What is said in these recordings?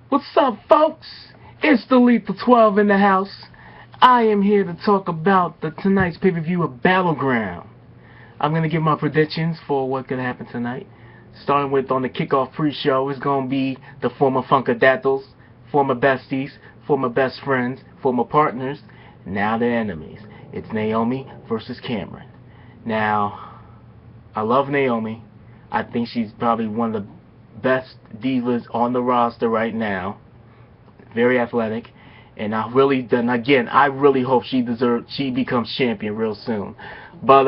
What's up, folks? It's the Lethal 12 in the house. I am here to talk about tonight's pay-per-view of Battleground. I'm going to give my predictions for what could happen tonight. Starting with on the kickoff pre-show is going to be the former Funkadactyls, former besties, former best friends, former partners, now they're enemies. It's Naomi versus Cameron. Now, I love Naomi. I think she's probably one of the best divas on the roster right now. Very athletic, and I really hope she becomes champion real soon. But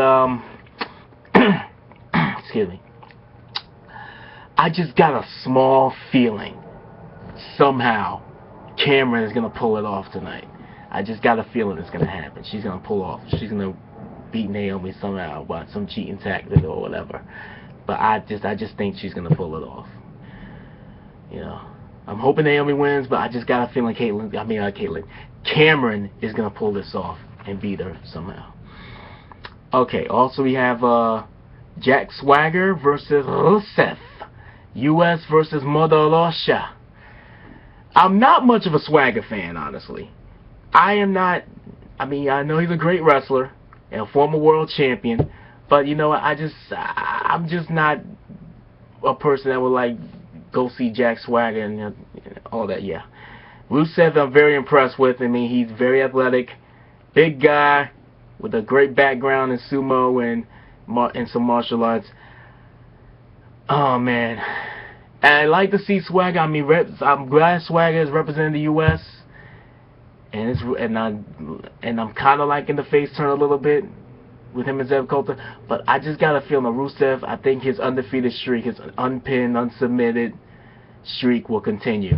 excuse me. I just got a small feeling somehow Cameron is gonna pull it off tonight. I just got a feeling it's gonna happen. She's gonna pull off. She's gonna beat Naomi somehow by some cheating tactic or whatever. But I just think she's gonna pull it off. You know, I'm hoping Naomi wins, but I just got a feeling Cameron is gonna pull this off and beat her somehow. Okay. Also, we have Jack Swagger versus Rusev. U.S. versus Mother Russia. I'm not much of a Swagger fan, honestly. I am not. I mean, I know he's a great wrestler and a former world champion, but you know what? I'm just not a person that would like go see Jack Swagger and all that. Yeah, Rusev I'm very impressed with. I mean, he's very athletic, big guy with a great background in sumo and some martial arts. Oh man, and I like to see Swagger. I mean, I'm glad Swagger is representing the U.S. and I'm kind of liking the face turn a little bit with him and Zev Coulter, but I just got a feeling that Rusev, I think his undefeated streak, his unpinned, unsubmitted streak will continue.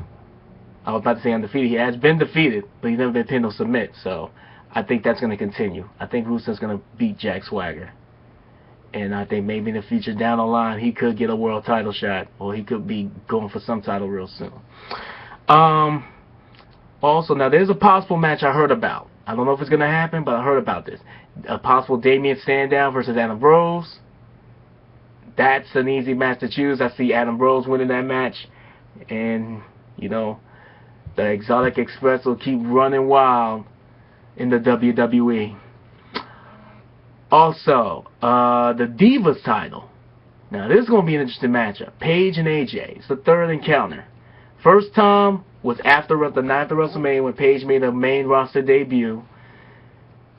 I was about to say undefeated. He has been defeated, but he's never been pinned or submit, so I think that's going to continue. I think Rusev's going to beat Jack Swagger. And I think maybe in the future down the line, he could get a world title shot, or he could be going for some title real soon. Also, now there's a possible match I heard about. I don't know if it's going to happen, but I heard about this. A possible Damian Sandow versus Adam Rose. That's an easy match to choose. I see Adam Rose winning that match. And, you know, the Exotic Express will keep running wild in the WWE. Also, the Divas title. Now, this is going to be an interesting matchup. Paige and AJ. It's the third encounter. First time was after the night of WrestleMania when Paige made her main roster debut.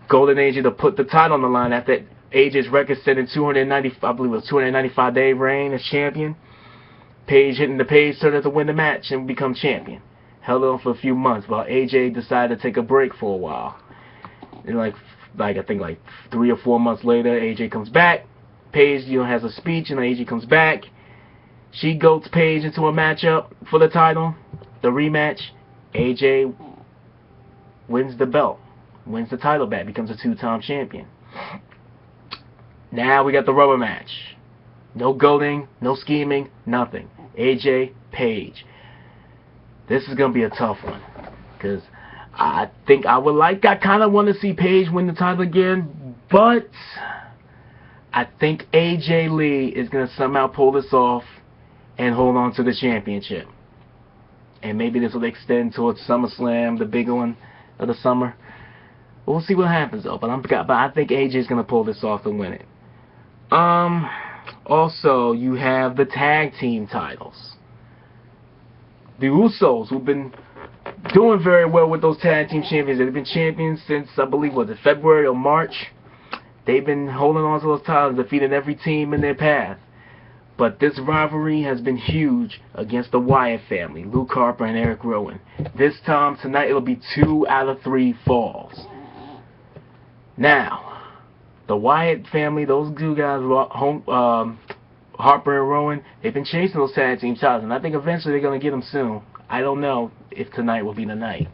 Golden AJ to put the title on the line after AJ's record set in 295-day reign as champion. Paige hitting the Paige turner to win the match and become champion. Held on for a few months while AJ decided to take a break for a while. And I think 3 or 4 months later, AJ comes back. Paige, has a speech, and AJ comes back. She goats Paige into a matchup for the title. The rematch, AJ wins the belt, wins the title back, becomes a 2-time champion. Now we got the rubber match. No goading, no scheming, nothing. AJ, Paige. This is going to be a tough one, because I kind of want to see Paige win the title again, but I think AJ Lee is going to somehow pull this off and hold on to the championship. And maybe this will extend towards SummerSlam, the bigger one of the summer. We'll see what happens though. But I think AJ is gonna pull this off and win it. Also, you have the tag team titles. The Usos, who've been doing very well with those tag team champions. They've been champions since, I believe, February or March. They've been holding on to those titles, defeating every team in their path. But this rivalry has been huge against the Wyatt family, Luke Harper and Eric Rowan. This time, tonight, it'll be 2 out of 3 falls. Now, the Wyatt family, those two guys, Harper and Rowan, they've been chasing those tag team titles, and I think eventually they're going to get them soon. I don't know if tonight will be the night.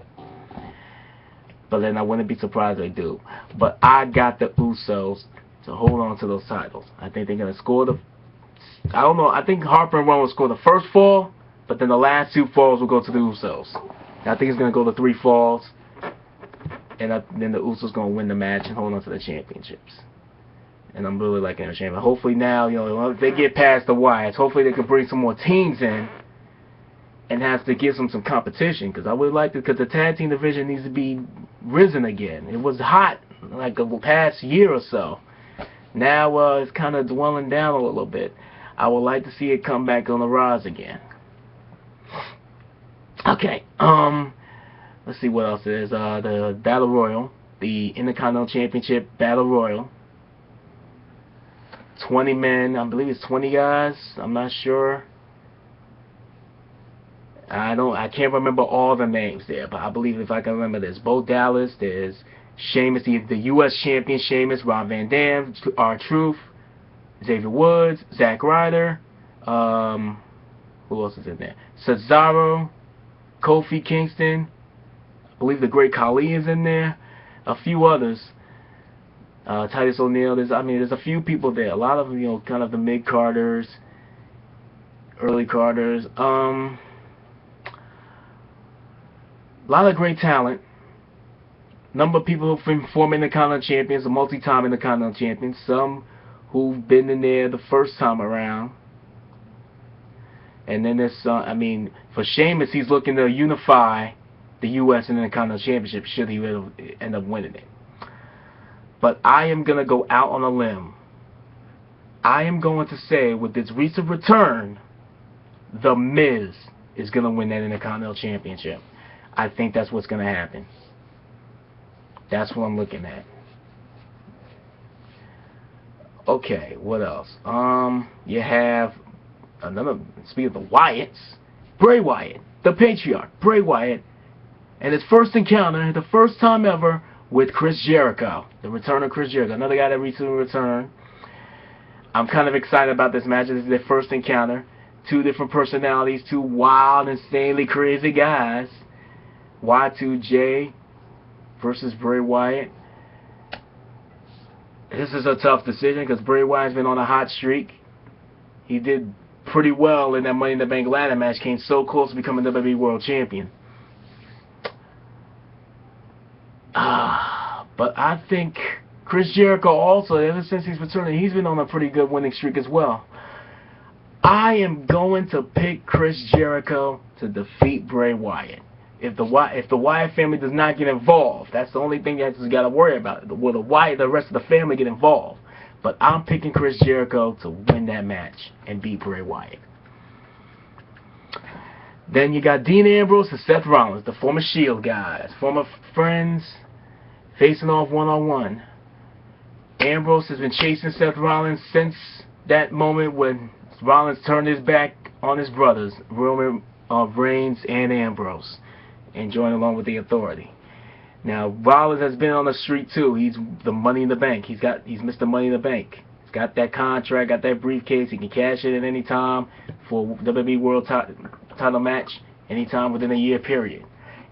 But then I wouldn't be surprised if they do. But I got the Usos to hold on to those titles. I think they're going to score I don't know. I think Harper and Rowan will score the first fall, but then the last 2 falls will go to the Usos. I think it's going to go to 3 falls, and then the Usos going to win the match and hold on to the championships. And I'm really liking their champion. Hopefully now, if they get past the Wyatts, hopefully they can bring some more teams in and has to give them some competition, because I would like to, because the tag team division needs to be risen again. It was hot like the past year or so. Now it's kind of dwindling down a little bit. I would like to see it come back on the rise again. Okay, let's see what else there is. The Battle Royal, the Intercontinental Championship Battle Royal. 20 men, I believe it's 20 guys. I'm not sure. I can't remember all the names there, but I believe if I can remember, there's Bo Dallas, there's Sheamus, the U.S. champion Sheamus, Rob Van Dam, R-Truth, Xavier Woods, Zack Ryder, who else is in there? Cesaro, Kofi Kingston, I believe the Great Khali is in there, a few others. Titus O'Neil, there's a few people there. A lot of them, kind of the mid-carders, early carders. A lot of great talent. Number of people who've been former Intercontinental champions, or multi-time Intercontinental champions. Some who've been in there the first time around. And then there's, for Sheamus, he's looking to unify the U.S. and Intercontinental Championship should he end up winning it. But I am going to go out on a limb. I am going to say, with this recent return, The Miz is going to win that Intercontinental Championship. I think that's what's going to happen. That's what I'm looking at. Okay, what else? You have another, speaking of the Wyatts, Bray Wyatt, the Patriarch, Bray Wyatt, and his first encounter, the first time ever, with Chris Jericho. The return of Chris Jericho, another guy that recently returned. I'm kind of excited about this match. This is their first encounter. Two different personalities, two wild, insanely crazy guys. Y2J versus Bray Wyatt. This is a tough decision because Bray Wyatt's been on a hot streak. He did pretty well in that Money in the Bank ladder match. Came so close to becoming WWE World Champion. But I think Chris Jericho also, ever since he's returning, he's been on a pretty good winning streak as well. I am going to pick Chris Jericho to defeat Bray Wyatt. If the Wyatt family does not get involved, that's the only thing you just got to worry about. Will the rest of the family get involved? But I'm picking Chris Jericho to win that match and beat Bray Wyatt. Then you got Dean Ambrose and Seth Rollins, the former Shield guys, former friends, facing off one-on-one. Ambrose has been chasing Seth Rollins since that moment when Rollins turned his back on his brothers, Roman Reigns and Ambrose, and joined along with the Authority. Now Rollins has been on the street too. He's the Money in the Bank. He's Mr. Money in the Bank. He's got that contract, got that briefcase. He can cash it at any time for WWE World title match, anytime within a year period.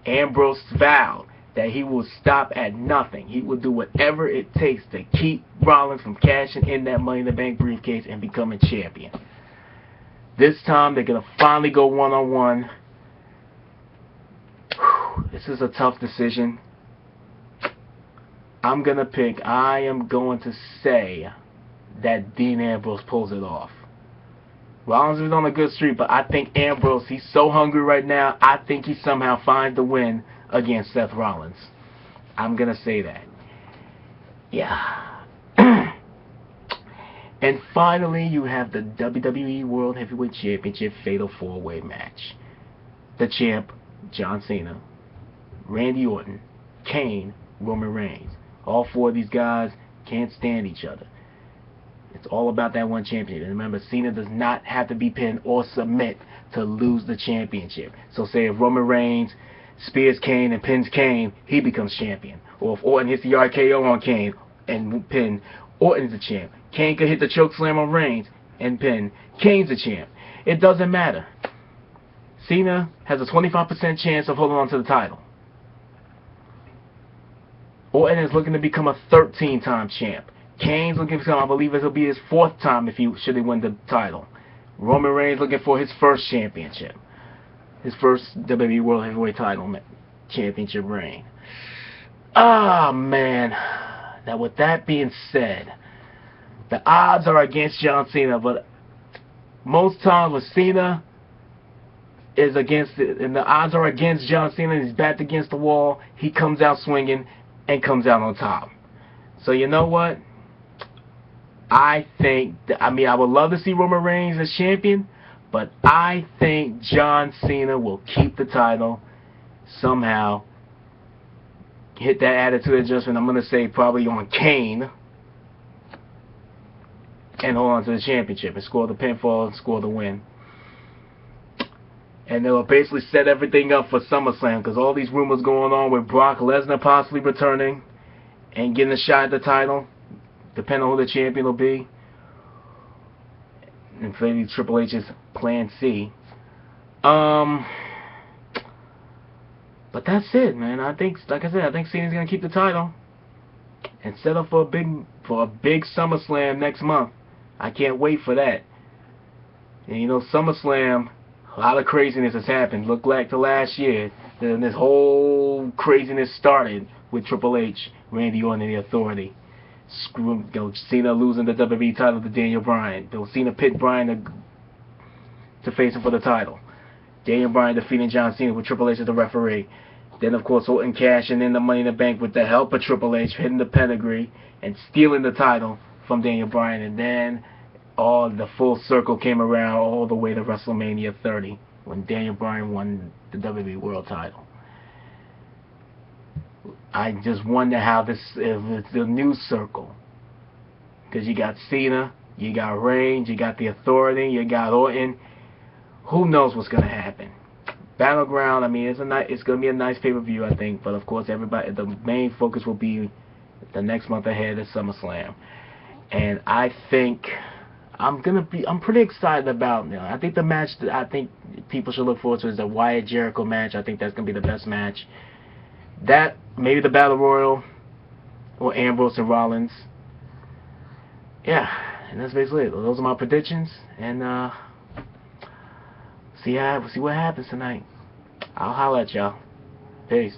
Ambrose vowed that he will stop at nothing. He will do whatever it takes to keep Rollins from cashing in that Money in the Bank briefcase and becoming champion. This time they're going to finally go one-on-one. This is a tough decision. I am going to say that Dean Ambrose pulls it off. Rollins is on a good streak, but I think Ambrose, he's so hungry right now, I think he somehow finds the win against Seth Rollins. I'm going to say that. Yeah. And finally, you have the WWE World Heavyweight Championship Fatal 4-Way match. The champ, John Cena, Randy Orton, Kane, Roman Reigns. All four of these guys can't stand each other. It's all about that one championship. And remember, Cena does not have to be pinned or submit to lose the championship. So say if Roman Reigns spears Kane and pins Kane, he becomes champion. Or if Orton hits the RKO on Kane and pin, Orton's the champ. Kane could hit the chokeslam on Reigns and pin. Kane's the champ. It doesn't matter. Cena has a 25% chance of holding on to the title. Orton is looking to become a 13-time champ. Kane's looking for, I believe it'll be his 4th time should he win the title. Roman Reigns looking for his first championship. His first WWE World Heavyweight title championship reign. Ah, man. Now, with that being said, the odds are against John Cena, but most times with Cena is against it, and the odds are against John Cena, and he's backed against the wall. He comes out swinging and comes out on top. So you know what? I think, I would love to see Roman Reigns as champion, but I think John Cena will keep the title somehow. Hit that attitude adjustment, I'm going to say probably on Kane, and hold on to the championship and score the pinfall and score the win. And they'll basically set everything up for SummerSlam, because all these rumors going on with Brock Lesnar possibly returning and getting a shot at the title, depending on who the champion will be. And maybe Triple H's Plan C. But that's it, man. I think, like I said, I think Cena's gonna keep the title and set up for a big SummerSlam next month. I can't wait for that. And you know, SummerSlam, a lot of craziness has happened. Look back to last year, then this whole craziness started with Triple H, Randy Orton, and the Authority. Cena losing the WWE title to Daniel Bryan. Cena picked Bryan to face him for the title. Daniel Bryan defeating John Cena with Triple H as the referee. Then, of course, Orton cashing in the Money in the Bank with the help of Triple H, hitting the pedigree and stealing the title from Daniel Bryan. And then all the full circle came around all the way to WrestleMania 30 when Daniel Bryan won the WWE World title. I just wonder how this is the new circle. Because you got Cena, you got Reigns, you got the Authority, you got Orton. Who knows what's going to happen? Battleground, it's going to be a nice pay-per-view, I think. But of course, the main focus will be the next month ahead at SummerSlam. And I think I'm pretty excited about, I think the match that I think people should look forward to is the Wyatt Jericho match. I think that's going to be the best match. That, maybe the Battle Royal, or Ambrose and Rollins. Yeah, and that's basically it. Those are my predictions, and see what happens tonight. I'll holler at y'all. Peace.